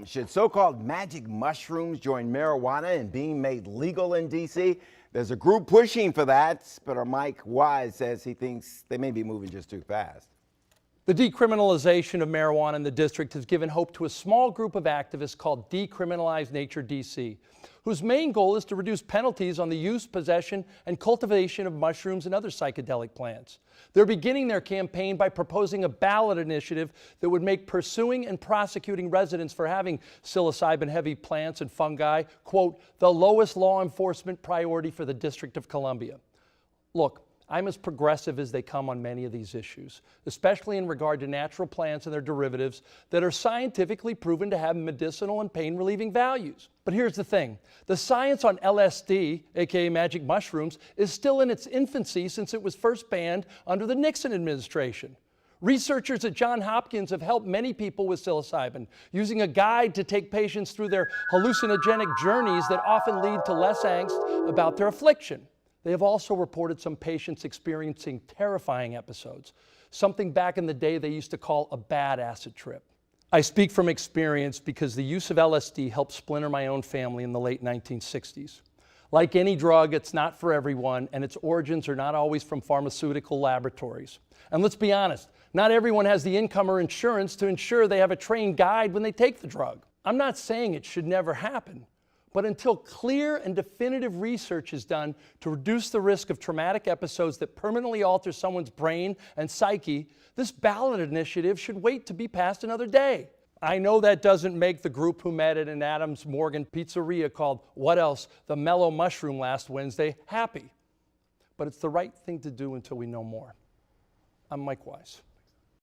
Should so-called magic mushrooms join marijuana in being made legal in DC? There's a group pushing for that, but our Mike Wise says he thinks they may be moving just too fast. The decriminalization of marijuana in the district has given hope to a small group of activists called Decriminalized Nature DC, whose main goal is to reduce penalties on the use, possession, and cultivation of mushrooms and other psychedelic plants. They're beginning their campaign by proposing a ballot initiative that would make pursuing and prosecuting residents for having psilocybin-heavy plants and fungi, quote, the lowest law enforcement priority for the District of Columbia. Look, I'm as progressive as they come on many of these issues, especially in regard to natural plants and their derivatives that are scientifically proven to have medicinal and pain-relieving values. But here's the thing. The science on LSD, aka magic mushrooms, is still in its infancy since it was first banned under the Nixon administration. Researchers at Johns Hopkins have helped many people with psilocybin, using a guide to take patients through their hallucinogenic journeys that often lead to less angst about their affliction. They have also reported some patients experiencing terrifying episodes, something back in the day they used to call a bad acid trip. I speak from experience because the use of LSD helped splinter my own family in the late 1960s. Like any drug, it's not for everyone, and its origins are not always from pharmaceutical laboratories. And let's be honest, not everyone has the income or insurance to ensure they have a trained guide when they take the drug. I'm not saying it should never happen. But until clear and definitive research is done to reduce the risk of traumatic episodes that permanently alter someone's brain and psyche, this ballot initiative should wait to be passed another day. I know that doesn't make the group who met at an Adams Morgan pizzeria called What Else? The Mellow Mushroom last Wednesday happy. But it's the right thing to do until we know more. I'm Mike Wise.